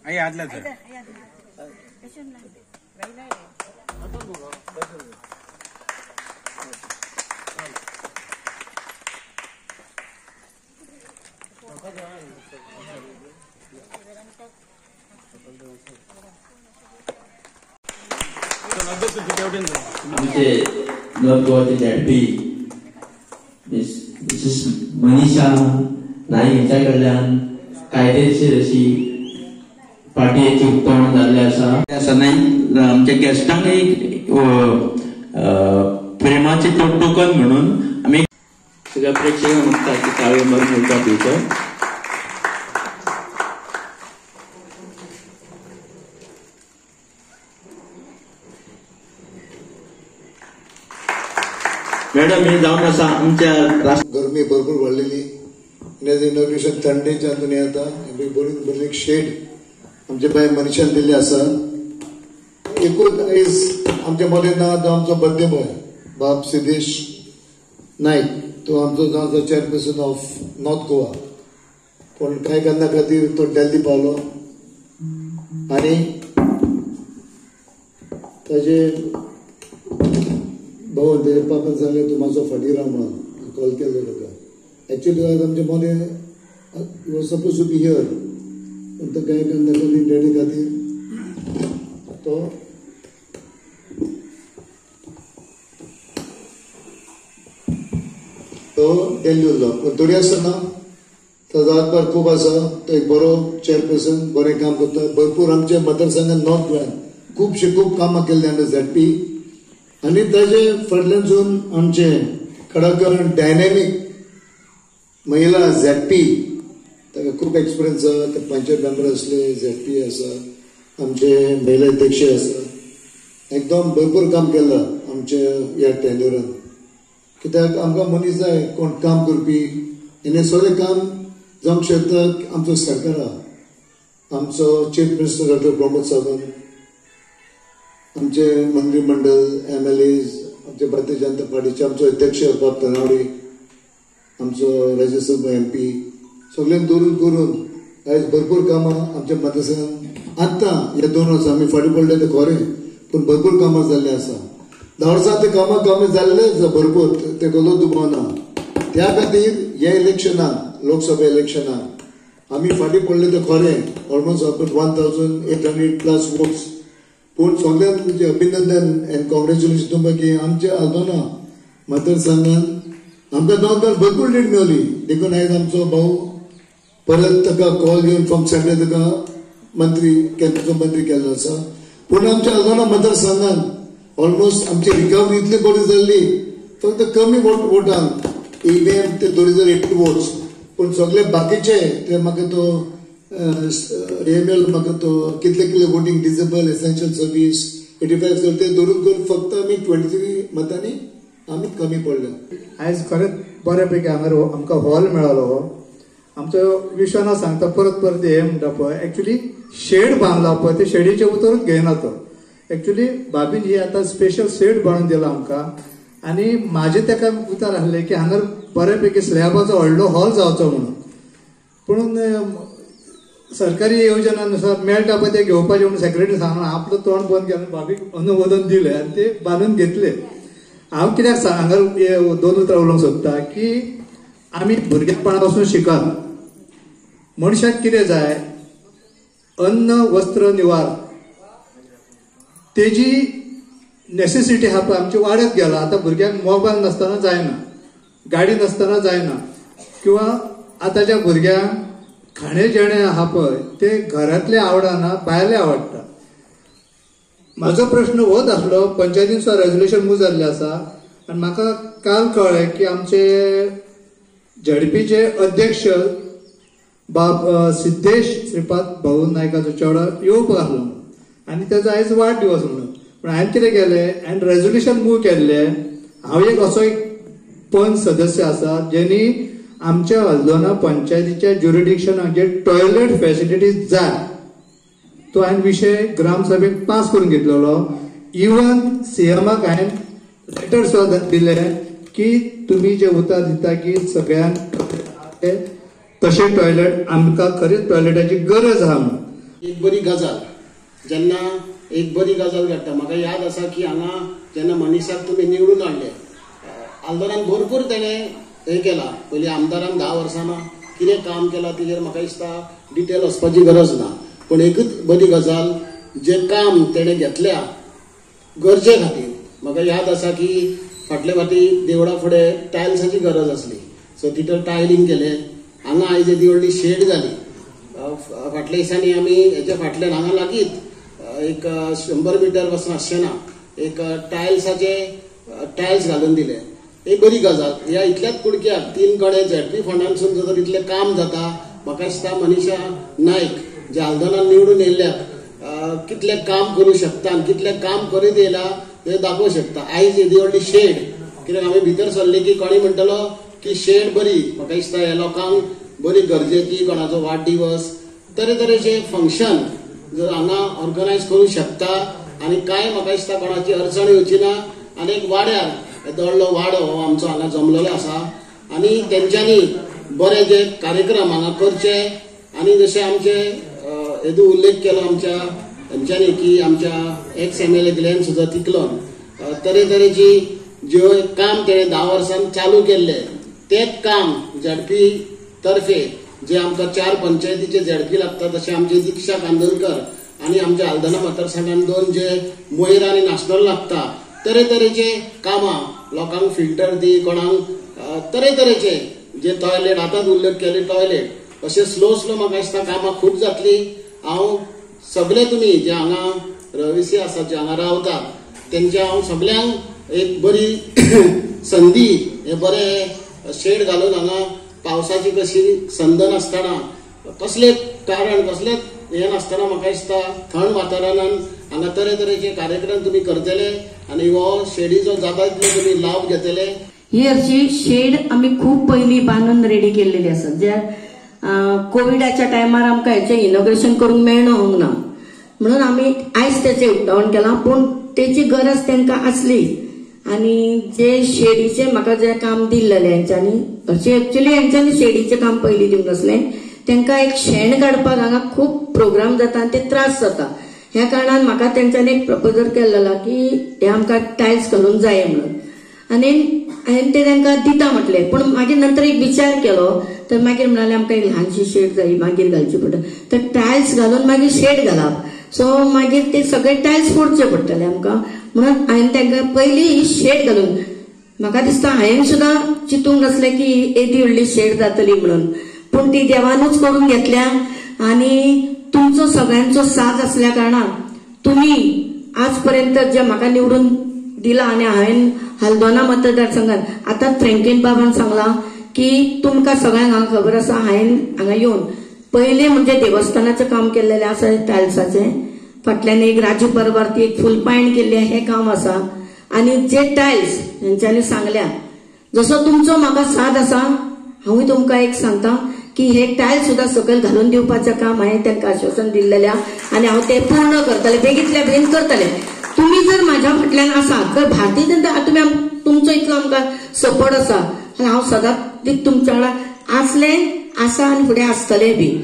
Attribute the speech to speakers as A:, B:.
A: आई आदला तर
B: आमचे नॉर्थ गोवाचे झेडपी मिसेस मनीषा नाईक यांच्या कडल्यान कायदेशीर अशी पार्टीची उक्तावण जाल्ले आसा नाही आमच्या गेस्टांक एक प्रेमाचे टोकन म्हणून आम्ही सगळ्या प्रेक्षकांक मागता की ताळयो मारून उलटा दिवचो. मॅडम हे जावन आसा आमच्या
C: गरमी भरपूर वाडलेली आनी इनॉग्रेशन थंडेच्या हातून येता बरी एक शेड आमच्या बाय मनशान दिल्ली आसा. एकूच आयज आमच्या मदें ना तो आमचो बर्थडे बॉय बाब सिद्धेश नायक, तो आमचो जावन चेअरपर्सन ऑफ नॉर्थ गोवा, पण कांय कारणां खातीर तो दिल्ली पावलो आनी ताजे भाऊ ते पापन सांगले तू माझो फाटी राव म्हणून कॉल केलो ताका. एक्चुअली आज आमचे Mone you are suppose to be here, पण तो कांय कारणां खातीर डॅडी खातीर तो दिल्ली उरलो. पण तरी आसतना ताजो हातभार खूब आसा. तो एक बरो चेअरपर्सन, बरें काम करता. भरपूर आमच्या मतदारसंघात नॉर्थ गोंयान खूब कामां केल्ली अंडर झेडपी आनी ताजे फाटल्यानसून आमचे खडाकरण डायनॅमीक महिला झेडपी, ताका खूब एक्सपिरियन्स आसा. ते पंचायत मेंबर आसले, झेडपी आसा, आमचे महिला अध्यक्ष आसा. एकदम भरपूर काम केलां आमच्या ह्या टेन्युरान. कित्याक आमकां मनीस जाय कोण काम करपी. हें सगळें काम जावंक शकता आमचो सरकार आहा. आमचो chief minister doctor Pramod Sawant, आमचे मंत्रिमंडळ, MLAs, आमचे भारतीय जनता पार्टीचे आमचो अध्यक्ष बाब तनावडे, आमचो राज्यसभा MP, सगळ्यांक धरून करून आयज भरपूर कामां आमच्या मतदारसंघात आतां हे 2 वर्सां आमी फाटीं पडले ते खरें, पूण भरपूर कामां जाल्लीं आसा. 10 वर्सां ते कामां कमी जाल्ले भरपूर, ते कसलो दुबाव ना. त्या खातीर ह्या इलेक्शनाक, लोकसभा इलेक्शनाक आमी फाटीं पडले ते खरें, ऑलमोस्ट आपण 1800+ वोट्स. पूण सगळ्यांक तुमचे अभिनंदन एंड कॉंग्रॅच्युलेशन तुमकां की आमच्या आदोना मतदारसंघात आमकां नॉर्थ गोंयान भरपूर लीड मेळ्ळी. देखून आयज आमचो भाऊ परत ताका कॉल घेवन फ्रॉम सेंटर ताका मंत्री केल्लो आसा. पूण आमच्या आदोना मतदारसंघात ऑलमोस्ट आमची रिकवरी इतली बरी जाल्ली, फक्त कमी वोटांक EVM ते 2080 वोट्स. पूण सगळे बाकीचे ते म्हाका तो AML म्हाका तो कितले वोटिंग डिसेबल, एसेन्शियल सर्वीस 85 ते धरून करून फक्त आमी 23 मतांनी आमी कमी पडले.
D: आयज खरेंच बऱ्यापैकी हांगा आमकां हॉल मेळ्ळो. आमचो विश्वनाथ सांगता परत हे म्हणटा पळय, एक्चुअली शेड बांदला पळय, ते शेडीचे उतरूच घेयना तो. एक्चुअली भाभीन ही आतां स्पेशल शेड बांदून दिला आमकां. आनी म्हाजे ताका उतर आहले की हांगा बऱ्यापैकी स्लॅबाचो व्हडलो हॉल जावचो म्हणून. पूण सरकारी योजनानुसार मेळटा पळय ते घेवपाचे म्हणून सेक्रेटरी सांगून आपलं तोंड बंद केलें, भाभीक अनुमोदन दिलें आनी ते बांदून घेतले. हांव कित्याक हांगा 2 उतरां उलोवंक सोदता की आमी भुरगेपणा पासून शिकत, मनशाक कितें जाय, अन्न, वस्त्र, निवार, तेजी नेसेसिटी आहा पळय आमची वाडत गेला. आतां भुरग्यांक मोबायल नासतना जायना, गाडी नासतना जायना, किंवा आतांच्या भुरग्यांक खाणे जेणे आहा पळय ते घरांतले आवडना, भायले आवडटा. म्हजो प्रश्न होच आसलो. पंचायतीचो रेजोल्युशन मूव जाल्लें आसा आनी म्हाका काल कळ्ळें की आमचे झेडपीचे अध्यक्ष बाब सिद्धेश श्रीपाद भाऊ नायकाचो चेडो येवपाक आसलो आनी ताजो आयज वाडदिवस म्हणून. पूण हांवें कितें केलें, हांवें रेजोल्युशन मूव केल्लें. हांव एक असो एक पंच सदस्य आसा जेणी आमच्या हल्दोना पंचायतीच्या ज्युरिडिक्शनाक जे टॉयलेट फॅसिलिटीज जाय तो हांवें विशय ग्रामसभेक पास करून घेतलेलो. इवन CMाक हांवें लेटर सुद्दां दिलें की तुम्ही जे उतर दिता की सगळ्यांक तशें टॉयलेट आमकां खरेंच टॉयलेटाची गरज आहा म्हणून.
A: एक बरी गजाल जेन्ना एक बरी गजाल घडटा म्हाका याद आसा की हांगा जेन्ना मनीसाक तुमी निवडून हाडले आल्दोनान भरपूर तेणें हें केलां पयलीं आमदारान 10 वर्सां कितें काम केलां तेजेर म्हाका दिसता डिटेल वचपाची गरज ना पूण एकूच बरी गजाल जे काम तेणें घेतल्या गरजे खातीर म्हाका याद आसा की फाटले फाटी देवळा फुडें टायल्साची गरज आसली सो तिथं टायलिंग केलें हांगा आयज येदी व्हडली शेड जाली फाटल्या दिसांनी आमी हेच्या फाटल्यान हांगा लागींच एक 100 मिटर वचून आसचें ना एक टायल्स घालून दिले एक बरी गजाल ह्या इतल्याच कुडक्याक 3 कडे झेडपी फंडांसून जर इतलें काम जाता म्हाका दिसता मनीषा नायक जे आल्दोनान निवडून येयल्यात कितलें काम करूं शकता आनी कितलें काम करीत येयला ते दाखोवंक शकता आयज येदी व्हडली शेड कित्याक आमी भितर सरले की कोणी म्हणटलो की शेड बरी म्हाका दिसता ह्या लोकांक बरी गरजेची कोणाचो वाडदिवस तरेतरेचे फंक्शन जर हांगा ऑर्गनायज करूं शकता आनी कांय म्हाका दिसता कोणाची अडचण येवची ना आनी एक वाड्यार येदो व्हडलो वाडो हो आमचो हांगा जमलेलो आसा आनी तेंच्यांनी बरे जे कार्यक्रम हांगा करचे आनी जशे आमचे येदो उल्लेख केलो आमच्या तेंच्यांनी की आमच्या एक्स MLA ग्लेन सुद्धा तिकलोन तरेतरेची ज्यो काम तेणें 10 वर्सां चालू केल्ले तेच काम झेडपी तर्फे जे आमकां 4 पंचायतीचे झेडपी लागता तशें आमचे दिक्षा कांदोलकर आनी आमच्या आल्दोना मतदारसंघान 2 जे मोयर आनी नाशनल लागता तरेतरेचे कामां लोकांक फिल्टर दी कोणाक तरेतरेचे जे टॉयलेट आतांच उल्लेख केले टॉयलेट अशें स्लो म्हाका दिसता कामां खूब जातली हांव सगळे तुमी जे हांगा रहिवासी आसात जे हांगा रावतात तेंच्या हांव सगळ्यांक एक बरी संदी हे बरे शेड घालून हांगा पावसाची कशी संद नासतना कसले कारण कसलेच हे नासतना म्हाका दिसता थंड वातावरणान हांगा तरेतरेचे कार्यक्रम तुमी करतले आनी हो शेडीचो जाता तितलो तुमी लाभ घेतले
E: ही हरशी शेड आमी खूप पयलीं बांदून रेडी केल्लेली आसा जे कोविडाच्या टायमार आमकां हेचें इनॉग्रेशन करूंक मेळना ना म्हणून आमी आयज तेचें उक्तावण केलां पूण तेची गरज तांकां आसली आनी जे शेडीचें म्हाका जें काम दिल्लेलें हेंच्यांनी हरशी एक्चुअली हेंच्यांनी शेडीचें काम पयलीं दिवंक नासलें तांकां एक शेण काडपाक हांगा खूब प्रोग्राम जाता आनी ते त्रास जाता ह्या कारणान म्हाका तेंच्यांनी एक प्रपोजल केल्लो की हे आमकां टायल्स घालून जाय म्हणून आनी हांवें ते तांकां दिता म्हटलें पूण मागीर नंतर एक विचार केलो तर मागीर म्हणाले आमकां एक ल्हानशी शेड जाय मागीर घालची पडटा तर टायल्स घालून मागीर शेड घालप सो मागीर ते सगळे टायल्स फोडचे पडटले आमकां म्हणून हांवें तांकां पयलीं शेड घालून म्हाका दिसता हांवें सुद्दां चिंतूंक नासलें की येदी व्हडली शेड जातली म्हणून पूण ती देवानूच करून घेतल्या आनी तुमचो सगळ्यांचो साथ आसल्या कारणान तुमी आज पर्यंत जे म्हाका निवडून दिला आनी हांवें हल्दोना मतदारसंघात आतां फ्रँकलीन बाबान सांगलां की तुमकां सगळ्यांक हांगा खबर आसा हांवें हांगा येवन पयलें म्हणजे देवस्थानाचें काम केल्लेलें आसा टायल्साचें फाटल्यान एक राजू परवार ती एक फुलपायण केल्ली हें काम आसा आनी जे टायल्स हेंच्यांनी सांगल्या जसो तुमचो म्हाका साथ आसा हांवूय तुमकां एक सांगता की हे टायल्स सुद्दां सकयल घालून दिवपाचें काम हांवें तांकां आश्वासन दिल्लेलें आनी हांव तें पूर्ण करतलें बेगींतल्या बेगीन करतलें तुमी जर म्हाज्या फाटल्यान आसात तर भारतीय जनता तुमी तुमचो इतलो आमकां सपोर्ट आसा हांव सदांच तुमच्या वांगडा आसलें आसा आनी फुडें आसतलें बी